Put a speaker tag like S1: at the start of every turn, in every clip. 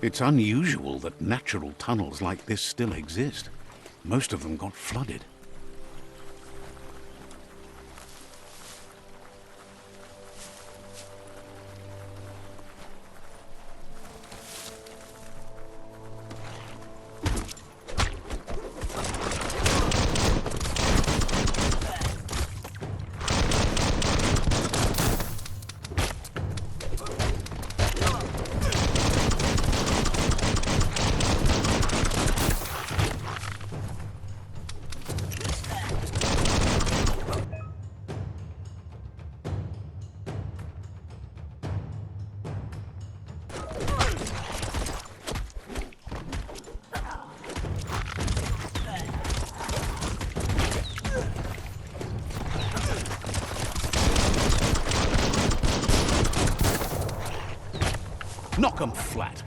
S1: It's unusual that natural tunnels like this still exist. Most of them got flooded. Knock 'em flat.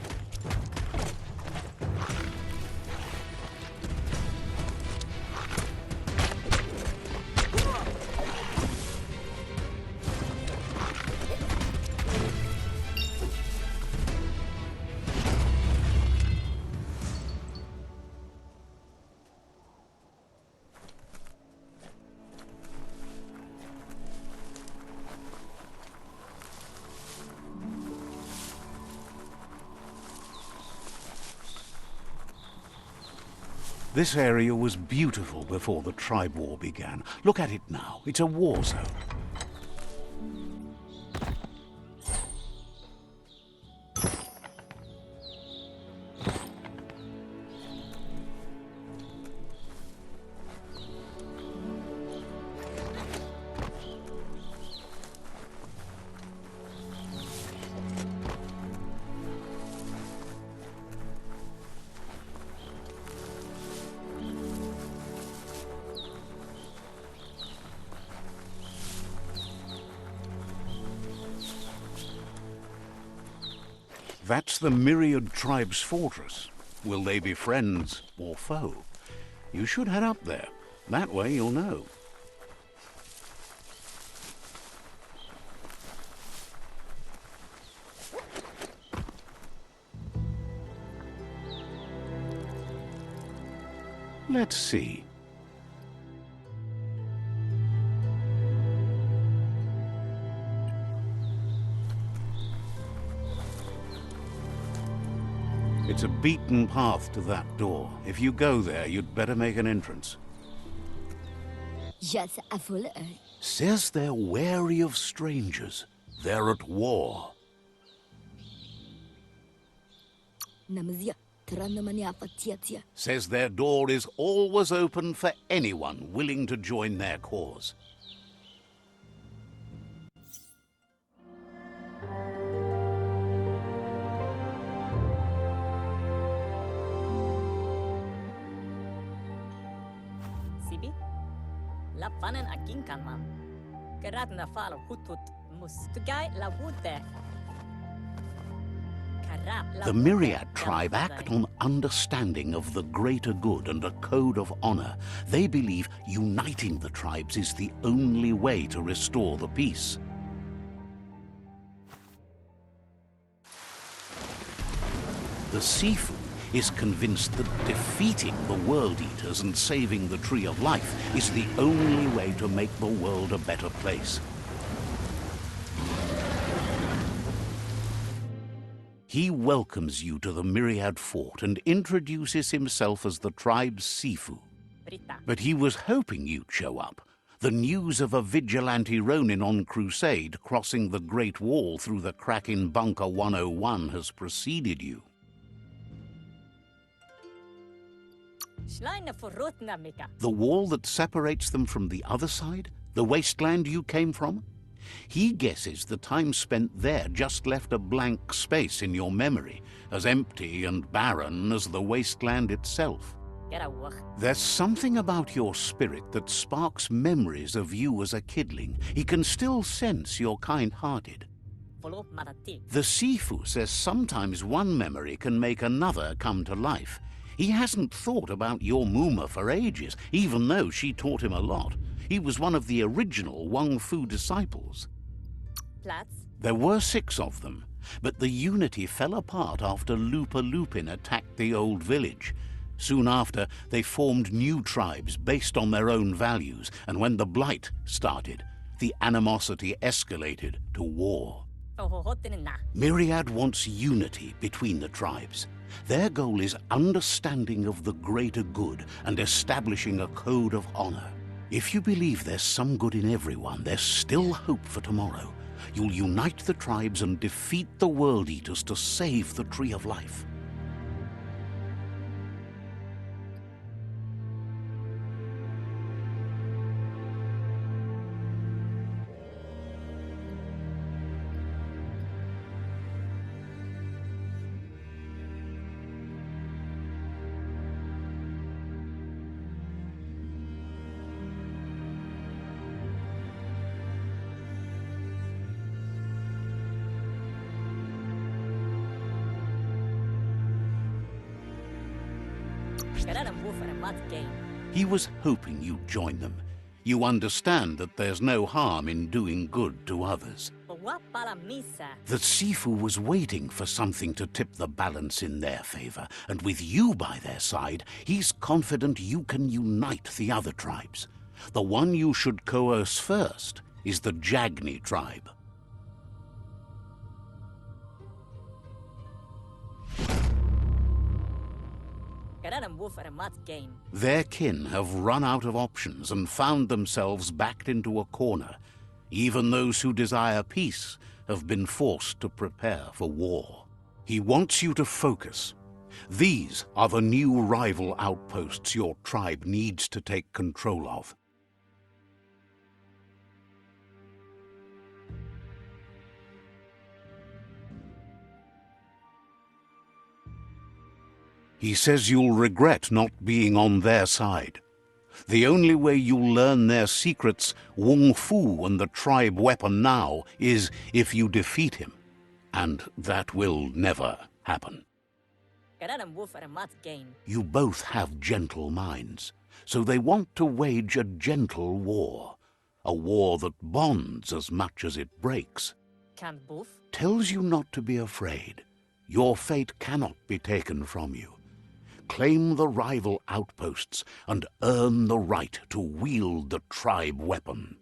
S1: This area was beautiful before the tribe war began. Look at it now. It's a war zone. That's the Myriad Tribe's fortress. Will they be friends or foe? You should head up there. That way you'll know. Let's see. It's a beaten path to that door. If you go there, you'd better make an entrance. Says they're wary of strangers. They're at war. Says their door is always open for anyone willing to join their cause.
S2: Lapanen aginkanman. Geradna falo hutut mustugai la wute.
S1: The Myriad tribe act on understanding of the greater good and a code of honor. They believe uniting the tribes is the only way to restore the peace. The Sifu is convinced that defeating the World Eaters and saving the Tree of Life is the only way to make the world a better place. He welcomes you to the Myriad Fort and introduces himself as the tribe's Sifu. But he was hoping you'd show up. The news of a vigilante Ronin on crusade crossing the Great Wall through the crack in Bunker 101 has preceded you. The wall that separates them from the other side? The wasteland you came from? He guesses the time spent there just left a blank space in your memory, as empty and barren as the wasteland itself. There's something about your spirit that sparks memories of you as a kidling. He can still sense you're kind-hearted. The Sifu says sometimes one memory can make another come to life. He hasn't thought about your Muma for ages, even though she taught him a lot. He was one of the original Wang Fu disciples. There were 6 of them, But the unity fell apart after Lupa Lupin attacked the old village. Soon after, they formed new tribes based on their own values, and when the Blight started, the animosity escalated to war. Myriad wants unity between the tribes. Their goal is understanding of the greater good and establishing a code of honor. If you believe there's some good in everyone, there's still hope for tomorrow. You'll unite the tribes and defeat the World Eaters to save the Tree of Life. He was hoping you'd join them. You understand that there's no harm in doing good to others. The Sifu was waiting for something to tip the balance in their favor, and with you by their side, he's confident you can unite the other tribes. The one you should coerce first is the Jagni tribe. Their kin have run out of options and found themselves backed into a corner. Even those who desire peace have been forced to prepare for war. He wants you to focus. These are the new rival outposts your tribe needs to take control of. He says you'll regret not being on their side. The only way you'll learn their secrets, Wung Fu and the tribe weapon now, is if you defeat him. And that will never happen. You both have gentle minds, so they want to wage a gentle war. A war that bonds as much as it breaks. Tells you not to be afraid. Your fate cannot be taken from you. Claim the rival outposts and earn the right to wield the tribe weapon.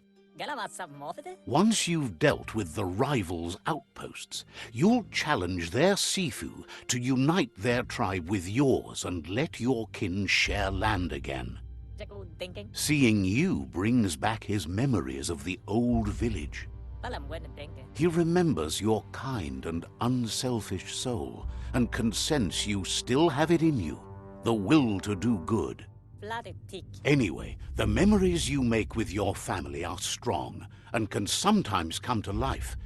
S1: Once you've dealt with the rivals' outposts, you'll challenge their Sifu to unite their tribe with yours and let your kin share land again. Seeing you brings back his memories of the old village. He remembers your kind and unselfish soul and can sense you still have it in you, the will to do good. Anyway, the memories you make with your family are strong and can sometimes come to life.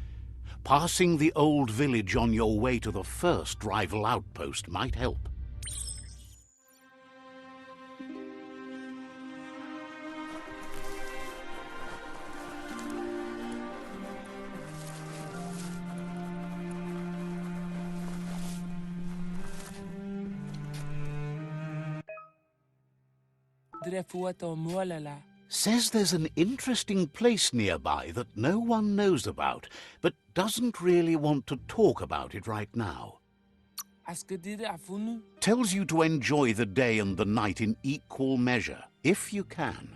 S1: Passing the old village on your way to the first rival outpost might help. Says there's an interesting place nearby that no one knows about, but doesn't really want to talk about it right now. Tells you to enjoy the day and the night in equal measure, if you can.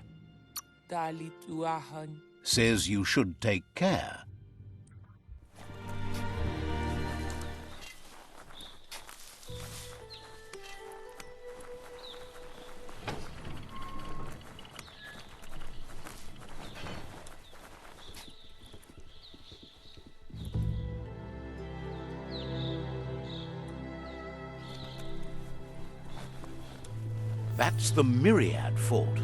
S1: Says you should take care. That's the Myriad Fort.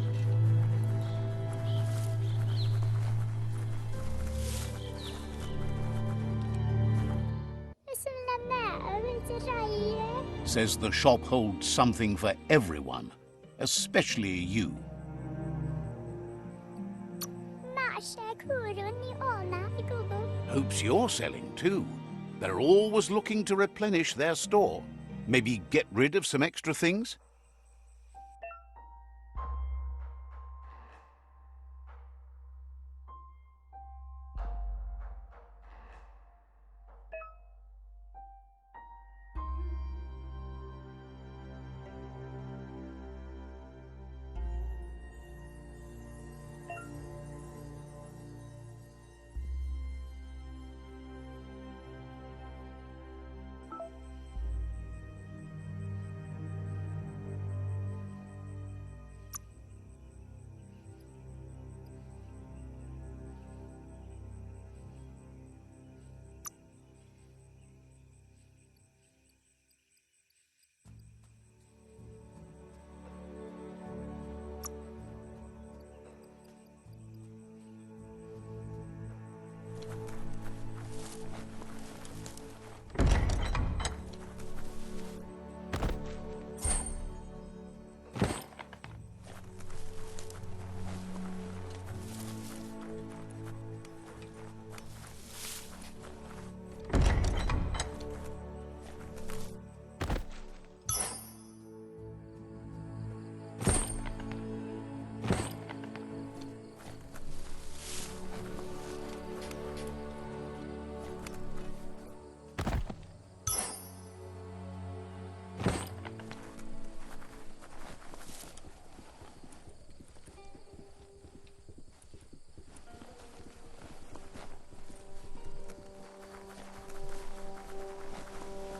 S1: Says the shop holds something for everyone, especially you. Hopes you're selling too. They're always looking to replenish their store. Maybe get rid of some extra things?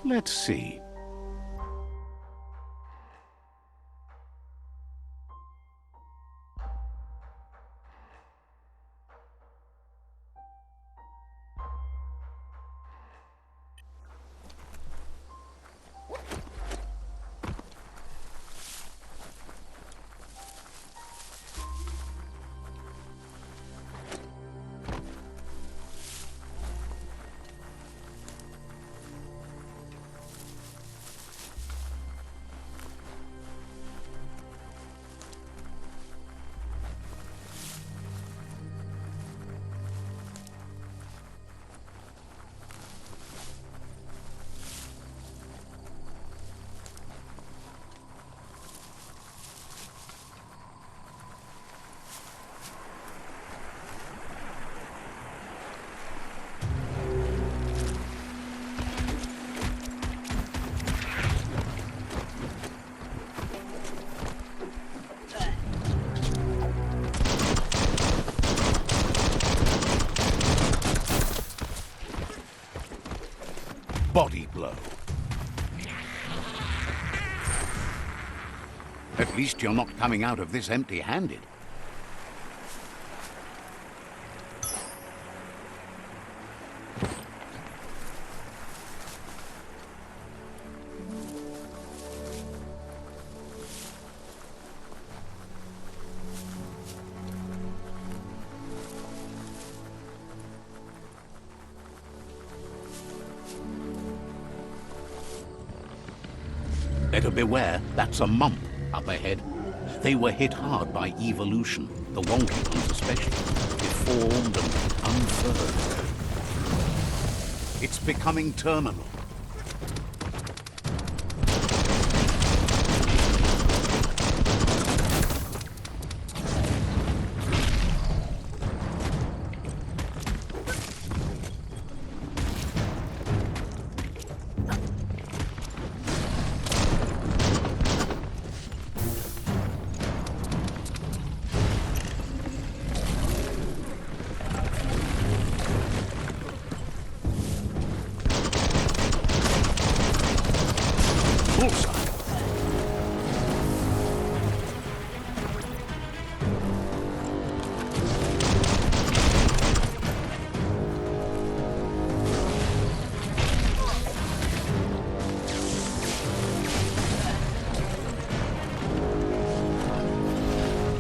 S1: Let's see. Body blow. At least you're not coming out of this empty-handed. Better beware, that's a mump up ahead. They were hit hard by evolution, the wonky ones especially, deformed and unfurled. It's becoming terminal.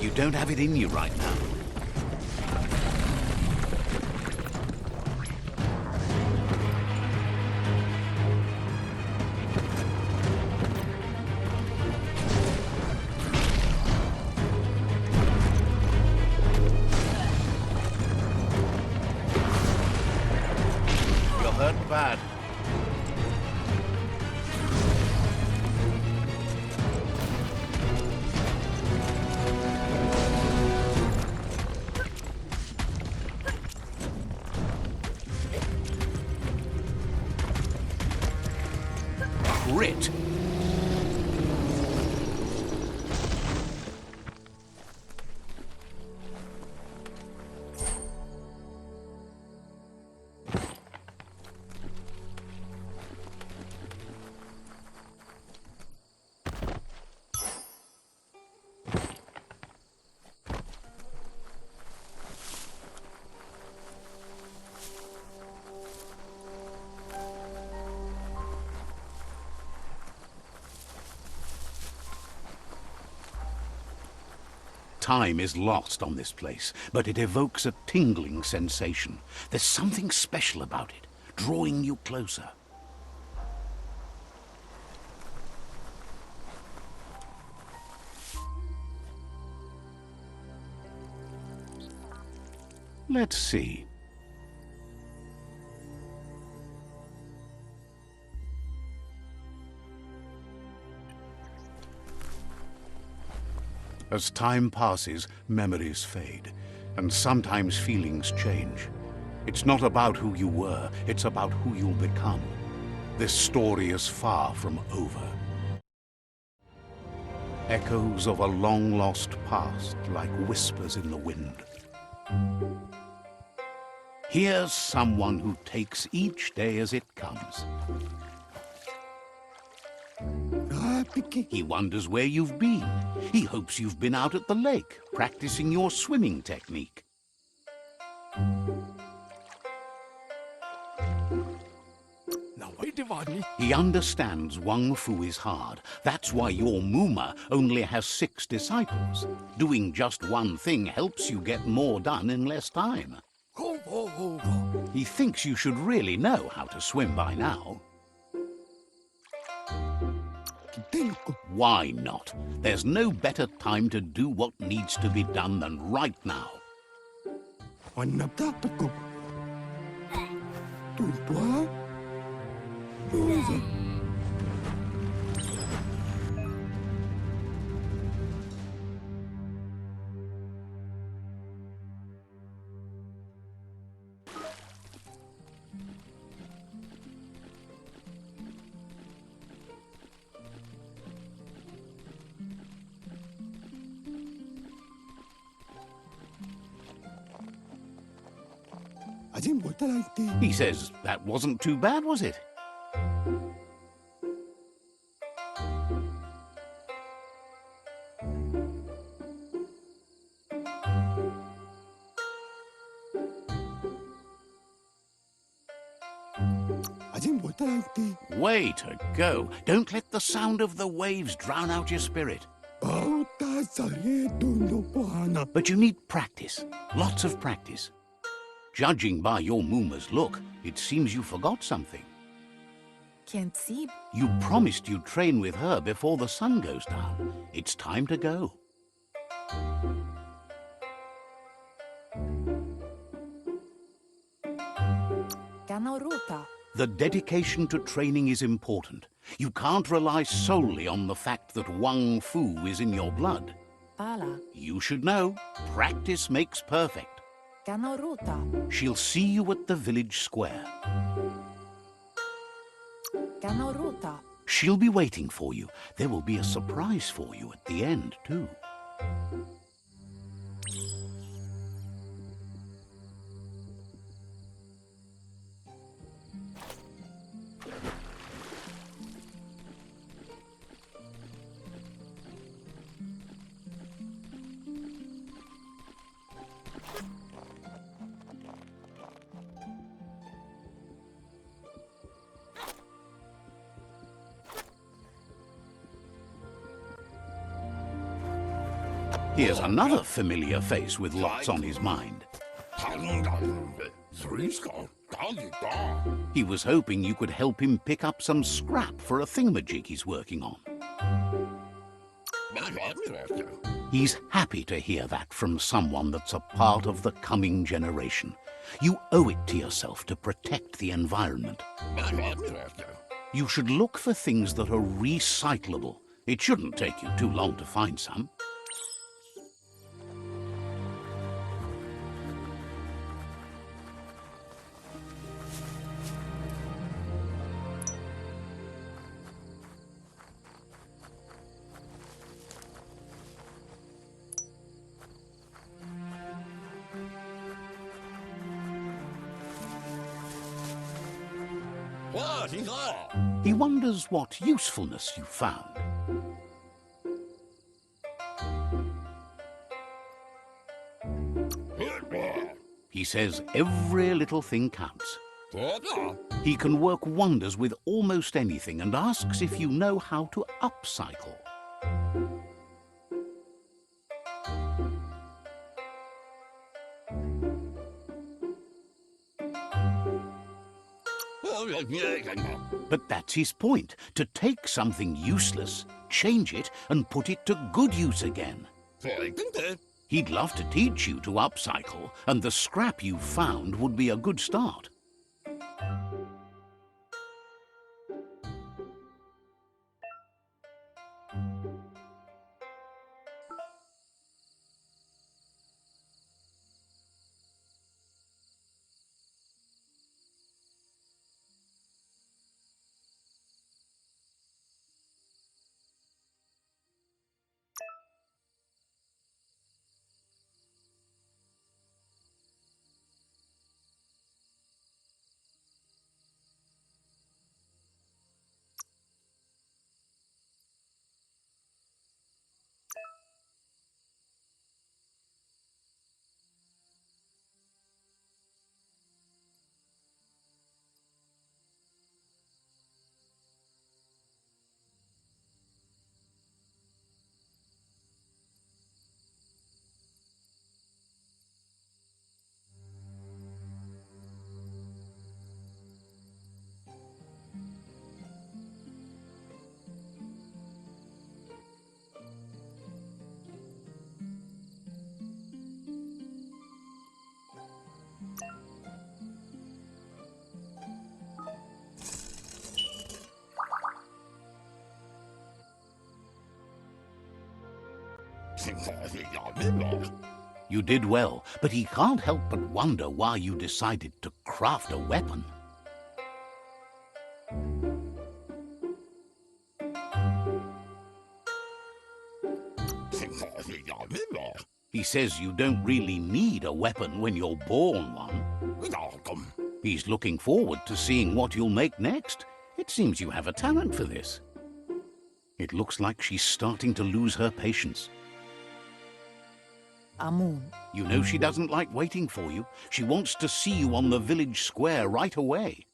S1: You don't have it in you right now. You're hurt bad. Grit. Time is lost on this place, but it evokes a tingling sensation. There's something special about it, drawing you closer. Let's see. As time passes, memories fade, and sometimes feelings change. It's not about who you were, it's about who you'll become. This story is far from over. Echoes of a long-lost past, like whispers in the wind. Here's someone who takes each day as it comes. He wonders where you've been. He hopes you've been out at the lake, practicing your swimming technique. He understands Wang Fu is hard. That's why your Muma only has 6 disciples. Doing just one thing helps you get more done in less time. He thinks you should really know how to swim by now. Why not? There's no better time to do what needs to be done than right now. He says, that wasn't too bad, was it? Way to go. Don't let the sound of the waves drown out your spirit. But you need practice. Lots of practice. Judging by your Muma's look, it seems you forgot something.
S3: Can't see.
S1: You promised you'd train with her before the sun goes down. It's time to go.
S3: Kanaruta.
S1: The dedication to training is important. You can't rely solely on the fact that Wang Fu is in your blood.
S3: Pala.
S1: You should know, practice makes perfect.
S3: Kanaruta.
S1: She'll see you at the village square.
S3: Kanaruta.
S1: She'll be waiting for you. There will be a surprise for you at the end, too. Here's another familiar face with lots on his mind. He was hoping you could help him pick up some scrap for a thingamajig he's working on. He's happy to hear that from someone that's a part of the coming generation. You owe it to yourself to protect the environment. You should look for things that are recyclable. It shouldn't take you too long to find some. He wonders what usefulness you found. He says every little thing counts. He can work wonders with almost anything and asks if you know how to upcycle. But that's his point, to take something useless, change it, and put it to good use again. He'd love to teach you to upcycle, and the scrap you found would be a good start. You did well, but he can't help but wonder why you decided to craft a weapon. He says you don't really need a weapon when you're born one. He's looking forward to seeing what you'll make next. It seems you have a talent for this. It looks like she's starting to lose her patience.
S3: Amun.
S1: You know she doesn't like waiting for you. She wants to see you on the village square right away.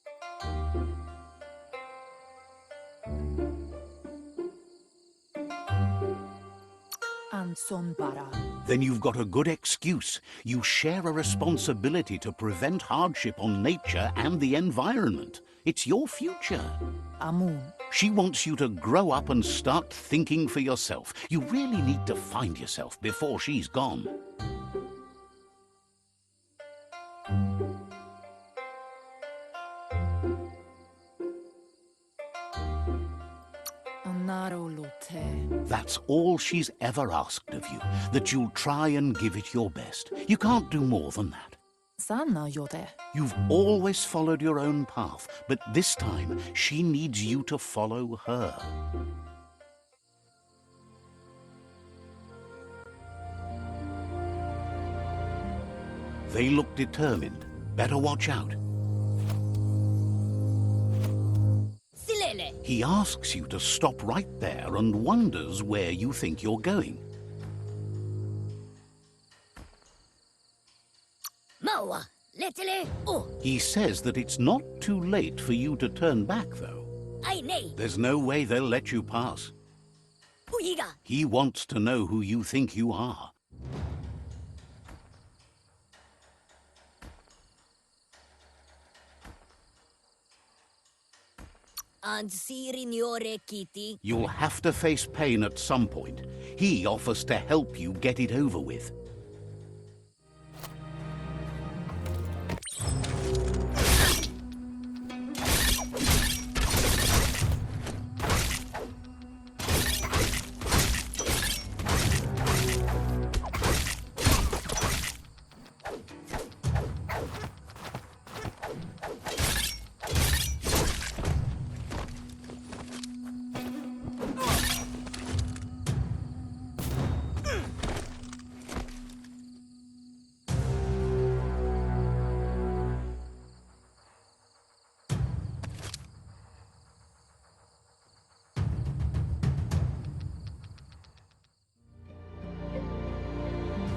S3: Ansonbara.
S1: Then you've got a good excuse. You share a responsibility to prevent hardship on nature and the environment. It's your future.
S3: Amun.
S1: She wants you to grow up and start thinking for yourself. You really need to find yourself before she's gone.
S3: Narolote.
S1: That's all she's ever asked of you, that you'll try and give it your best. You can't do more than that.
S3: Sanna yote.
S1: You've always followed your own path, but this time she needs you to follow her. They look determined. Better watch out.
S2: Silele.
S1: He asks you to stop right there and wonders where you think you're going.
S2: Maua. Letele. Oh.
S1: He says that it's not too late for you to turn back, though.
S2: Ai nei.
S1: There's no way they'll let you pass.
S2: Huiga.
S1: He wants to know who you think you are.
S2: And Sirignore Kitty.
S1: You'll have to face pain at some point. He offers to help you get it over with.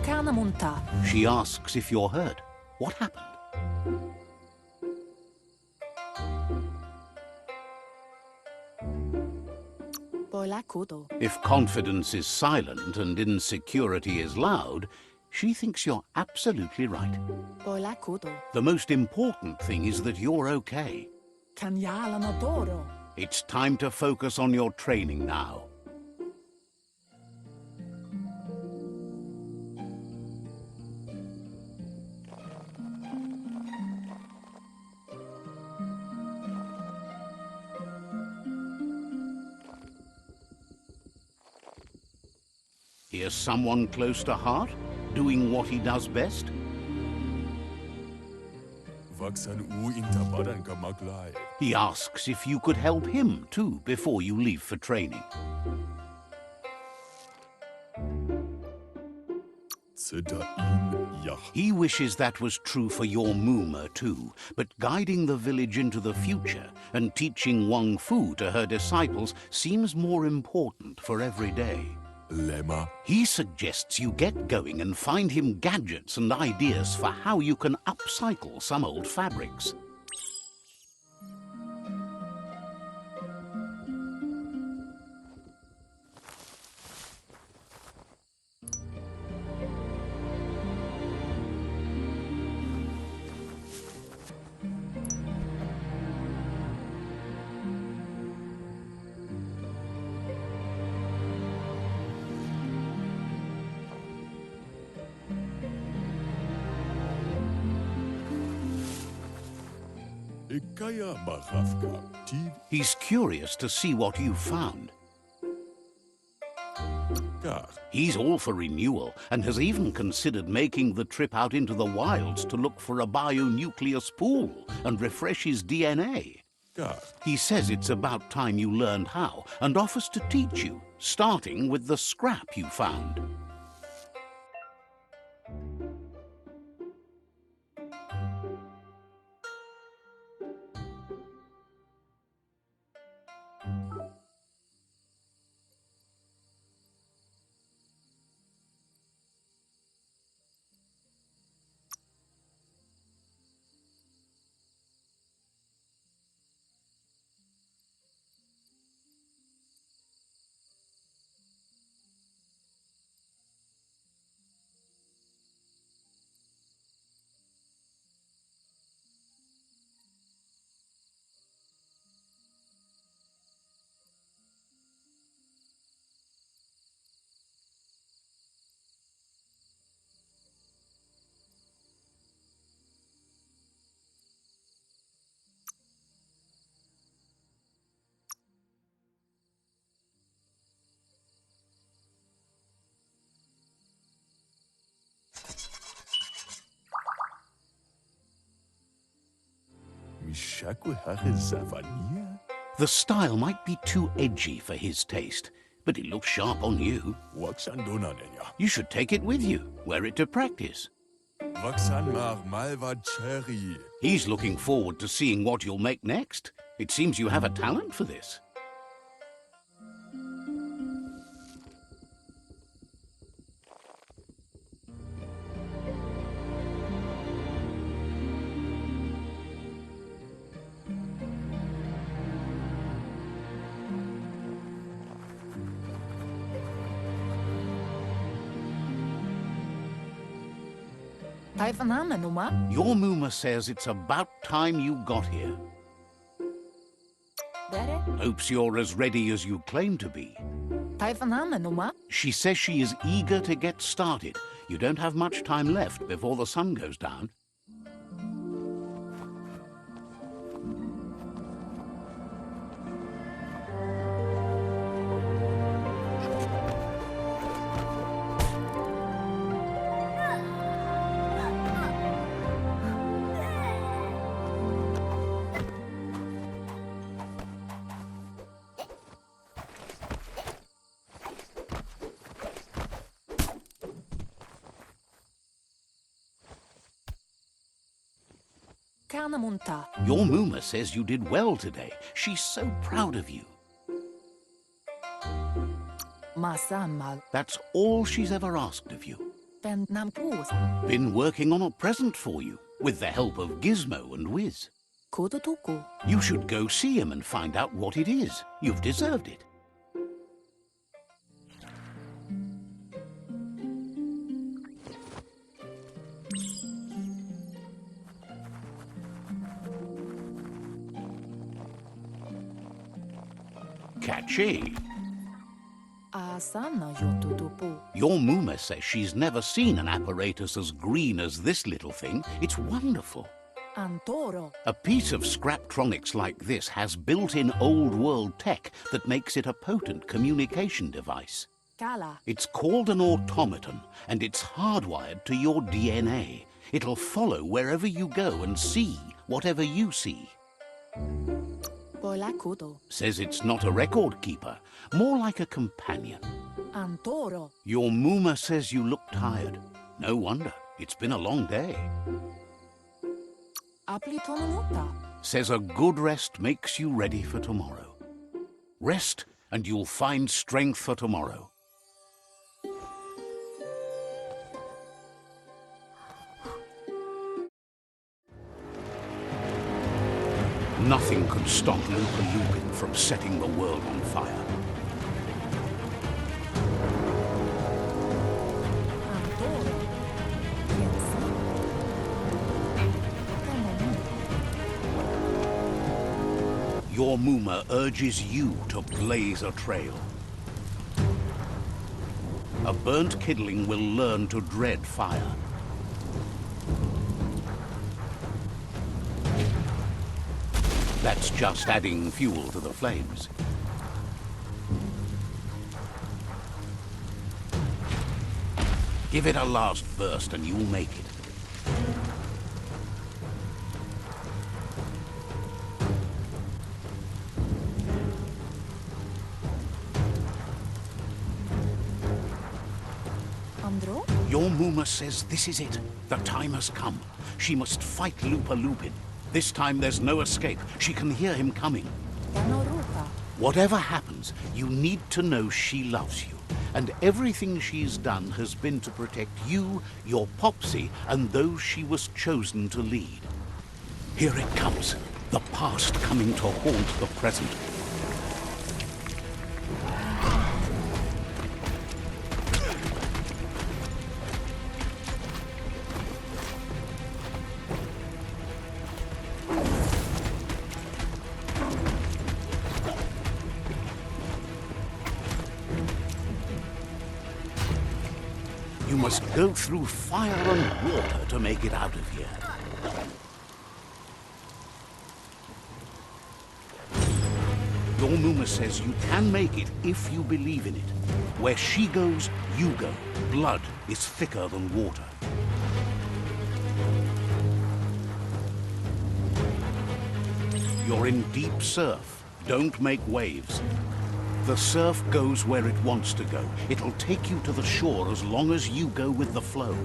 S3: Kanamunta.
S1: She asks if you're hurt. What happened?
S3: Boilakudo.
S1: If confidence is silent and insecurity is loud, she thinks you're absolutely right.
S3: Boilakudo.
S1: The most important thing is that you're okay.
S3: Kanyala Nadoro.
S1: It's time to focus on your training now. Here's someone close to heart, doing what he does best. He asks if you could help him too before you leave for training. He wishes that was true for your Muma too, but guiding the village into the future and teaching Wang Fu to her disciples seems more important for every day. He suggests you get going and find him gadgets and ideas for how you can upcycle some old fabrics. He's curious to see what you've found.
S4: Gar.
S1: He's all for renewal and has even considered making the trip out into the wilds to look for a bionucleus pool and refresh his DNA.
S4: Gar.
S1: He says it's about time you learned how and offers to teach you, starting with the scrap you found. The style might be too edgy for his taste, but it looks sharp on you. You should take it with you, wear it to practice. He's looking forward to seeing what you'll make next. It seems you have a talent for this. Your Muma says it's about time you got here. Hopes you're as ready as you claim to be. She says she is eager to get started. You don't have much time left before the sun goes down. Your Muma says you did well today. She's so proud of you. That's all she's ever asked of you. Been working on a present for you, with the help of Gizmo and Wiz. You should go see him and find out what it is. You've deserved it. Catchy. Your Muma says she's never seen an apparatus as green as this little thing. It's wonderful. A piece of Scraptronics like this has built-in old-world tech that makes it a potent communication device. It's called an automaton, and it's hardwired to your DNA. It'll follow wherever you go and see whatever you see. Says it's not a record keeper, more like a companion. Your Muma says you look tired. No wonder, it's been a long day. Says a good rest makes you ready for tomorrow. Rest and you'll find strength for tomorrow. Nothing could stop Lupa Lupin from setting the world on fire. Your Muma urges you to blaze a trail. A burnt kidling will learn to dread fire. That's just adding fuel to the flames. Give it a last burst and you'll make it.
S3: Andro?
S1: Your Muma says this is it. The time has come. She must fight Lupa Lupin. This time there's no escape. She can hear him coming.
S3: Gano Rupa.
S1: Whatever happens, you need to know she loves you. And everything she's done has been to protect you, your Popsy, and those she was chosen to lead. Here it comes. The past coming to haunt the present. You must go through fire and water to make it out of here. Your Muma says you can make it if you believe in it. Where she goes, you go. Blood is thicker than water. You're in deep surf. Don't make waves. The surf goes where it wants to go. It'll take you to the shore as long as you go with the flow.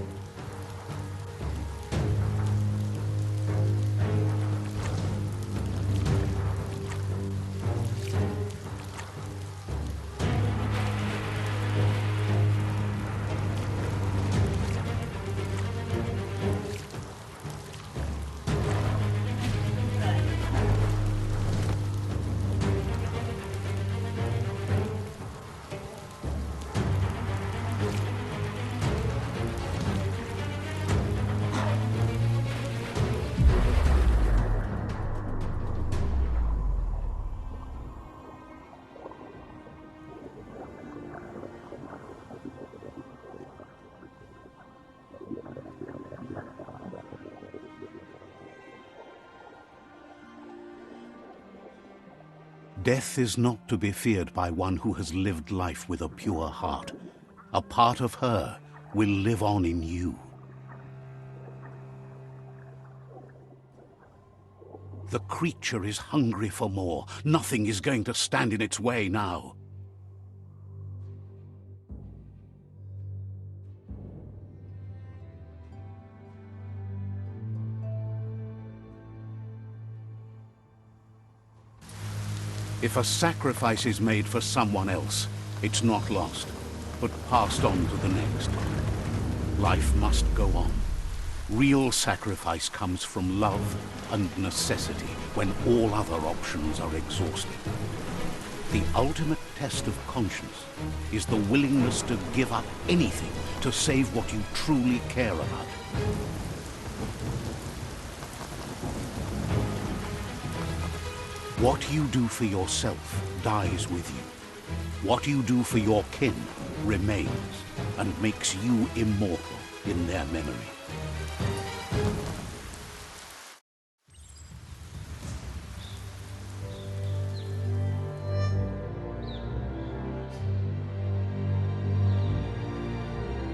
S1: Death is not to be feared by one who has lived life with a pure heart. A part of her will live on in you. The creature is hungry for more. Nothing is going to stand in its way now. If a sacrifice is made for someone else, it's not lost, but passed on to the next. Life must go on. Real sacrifice comes from love and necessity when all other options are exhausted. The ultimate test of conscience is the willingness to give up anything to save what you truly care about. What you do for yourself dies with you. What you do for your kin remains and makes you immortal in their memory.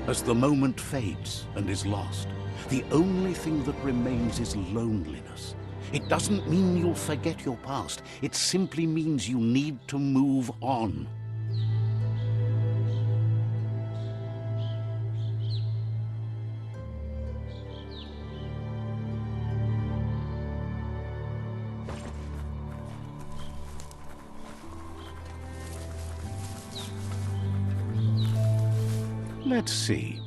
S1: As the moment fades and is lost, the only thing that remains is loneliness. It doesn't mean you'll forget your past. It simply means you need to move on. Let's see.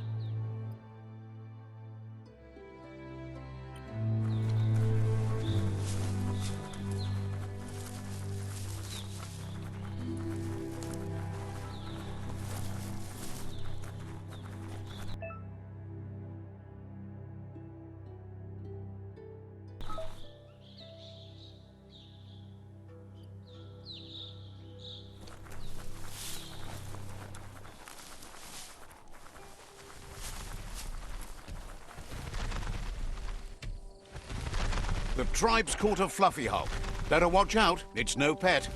S1: The tribe's caught a fluffy hulk. Better watch out, it's no pet.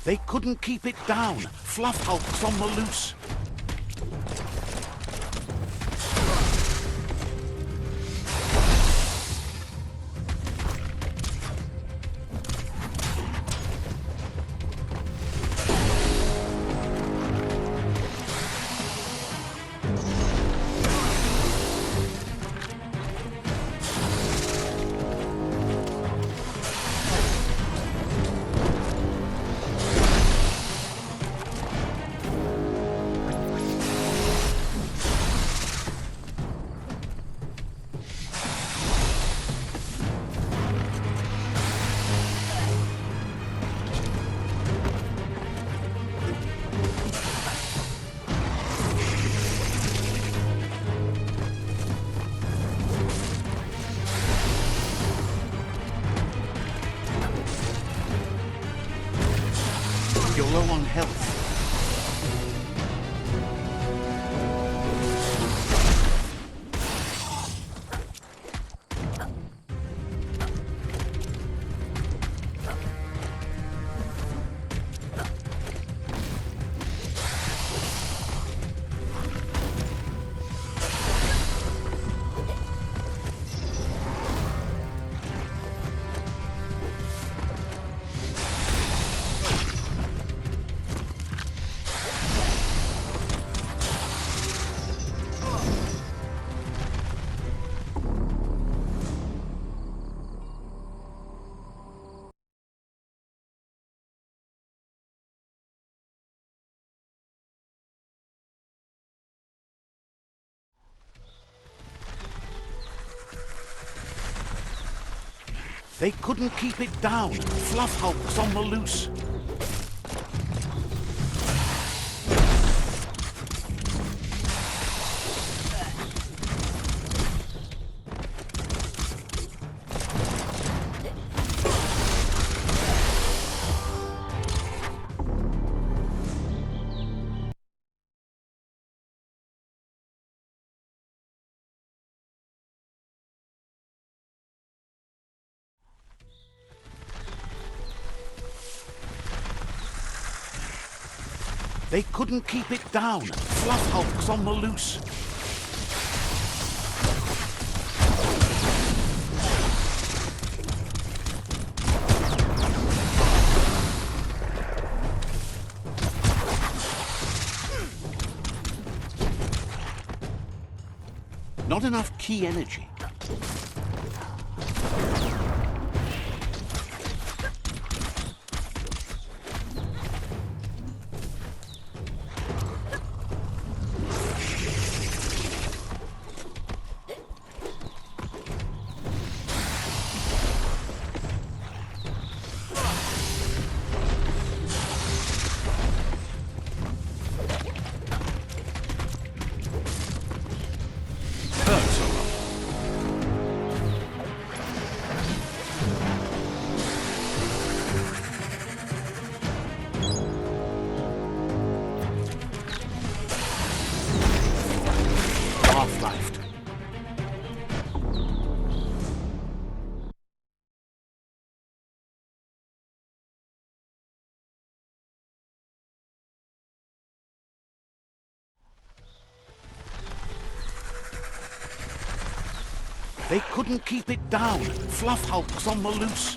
S1: They couldn't keep it down. Fluff hulks on the loose. You're low on health. They couldn't keep it down. Fluff hulks on the loose. They couldn't keep it down. Fluff hulks on the loose. Not enough key energy. Half-lifed. They couldn't keep it down. Fluff hulks on the loose.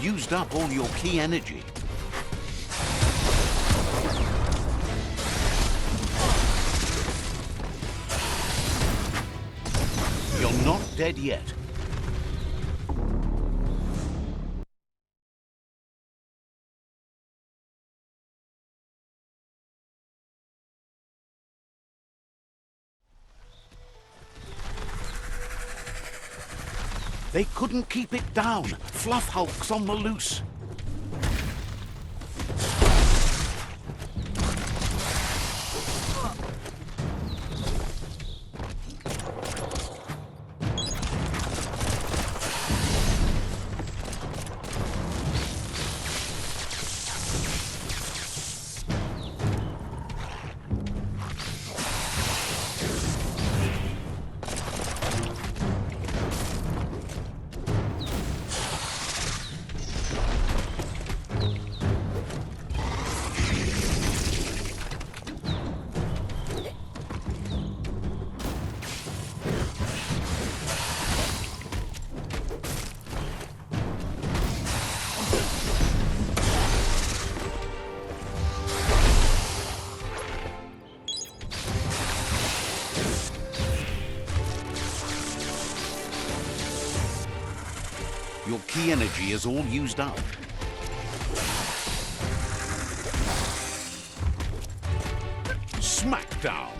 S1: used up all your key energy. You're not dead yet. They couldn't keep it down. Fluff Hulk's on the loose. Your key energy is all used up. Smackdown!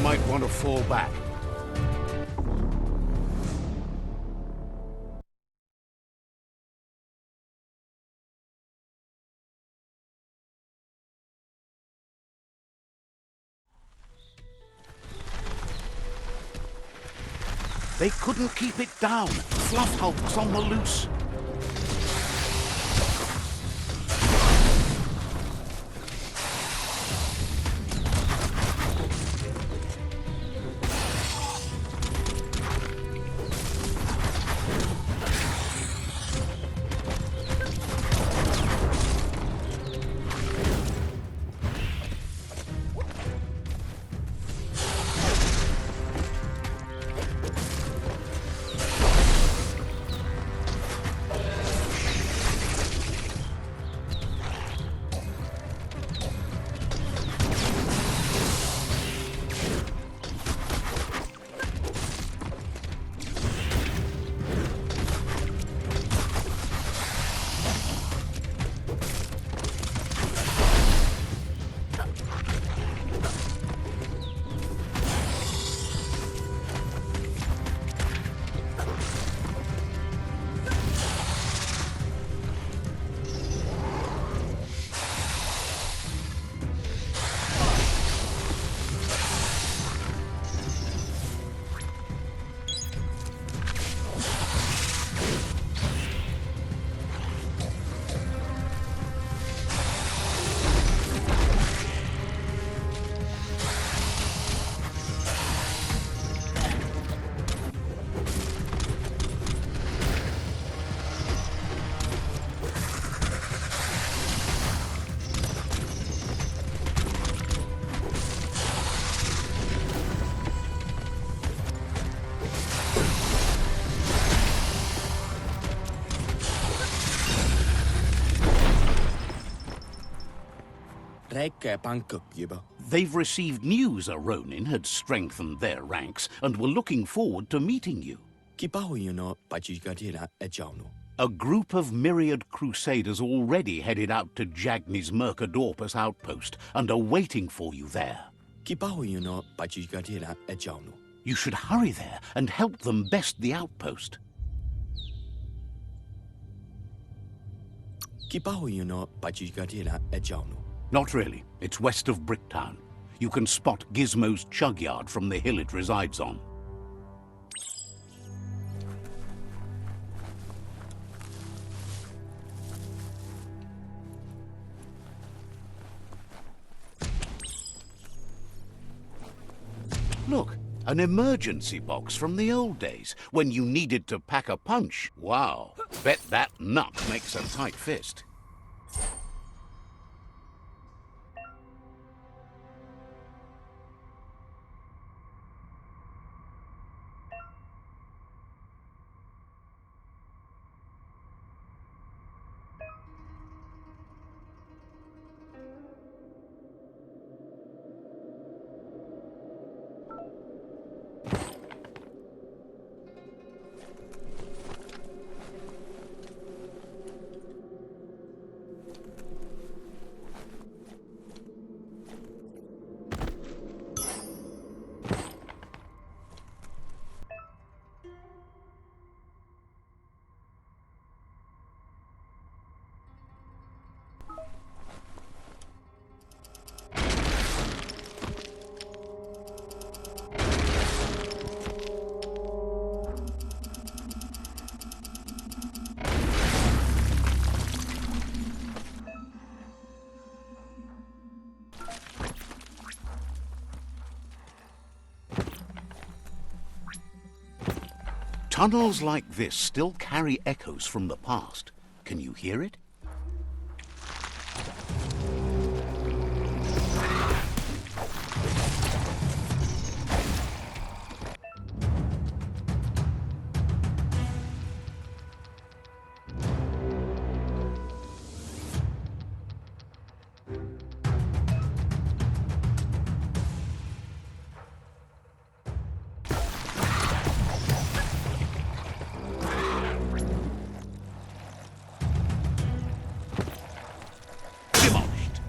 S1: Might want to fall back. They couldn't keep it down. Fluff Hulk's on the loose. They've received news a Ronin had strengthened their ranks and were looking forward to meeting you. A group of myriad crusaders already headed out to Jagni's Mercadorpus outpost and are waiting for you there. You should hurry there and help them best the outpost. Not really. It's west of Bricktown. You can spot Gizmo's chug yard from the hill it resides on. Look, an emergency box from the old days, when you needed to pack a punch. Wow, bet that nut makes a tight fist. Tunnels like this still carry echoes from the past. Can you hear it? Demolished.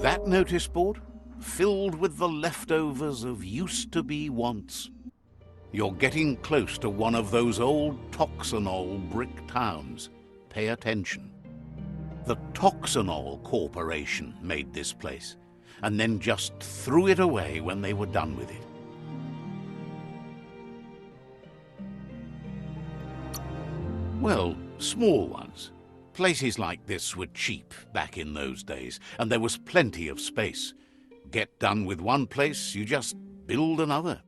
S1: That notice board? Filled with the leftovers of used-to-be wants. You're getting close to one of those old Toxanol brick towns. Pay attention. The Toxanol Corporation made this place, and then just threw it away when they were done with it. Well, small ones. Places like this were cheap back in those days, and there was plenty of space. Get done with one place, you just build another.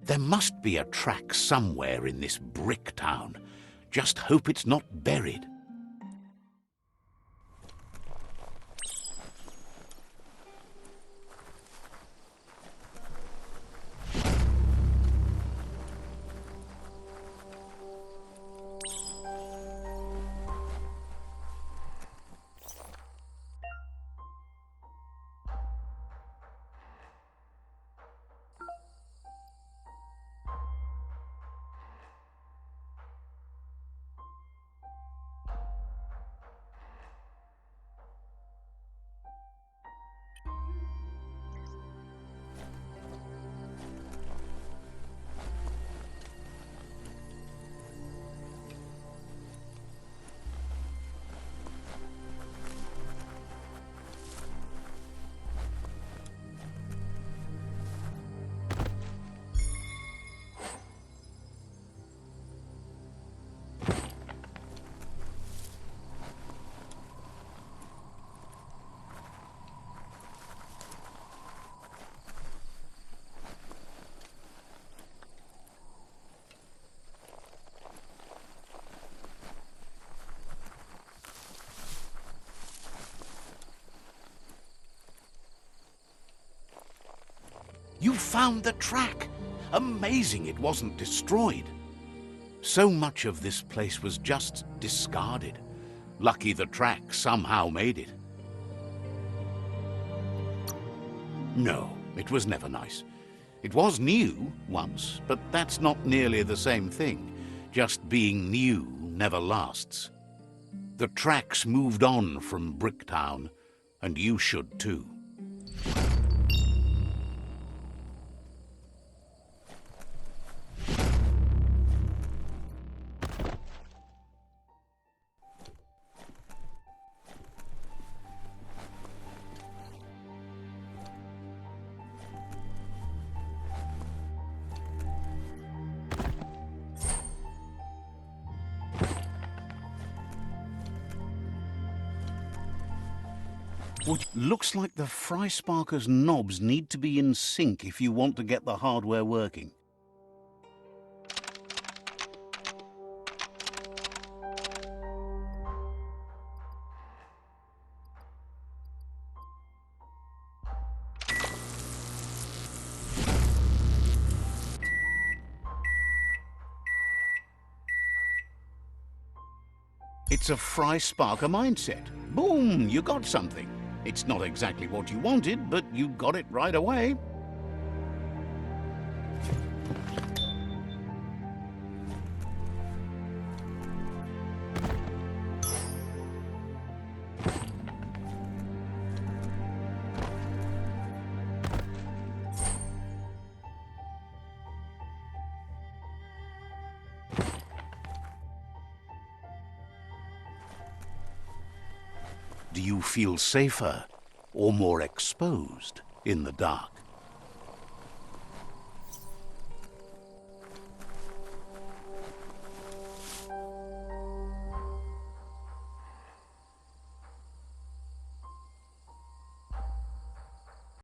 S1: There must be a track somewhere in this brick town. Just hope it's not buried. You found the track! Amazing it wasn't destroyed. So much of this place was just discarded. Lucky the track somehow made it. No, It was never nice. It was new once, but that's not nearly the same thing. Just being new never lasts. The tracks moved on from Bricktown, and you should too. Looks like the Frysparker's knobs need to be in sync if you want to get the hardware working. It's a Frysparker mindset. Boom, you got something. It's not exactly what you wanted, but you got it right away. Do you feel safer or more exposed in the dark?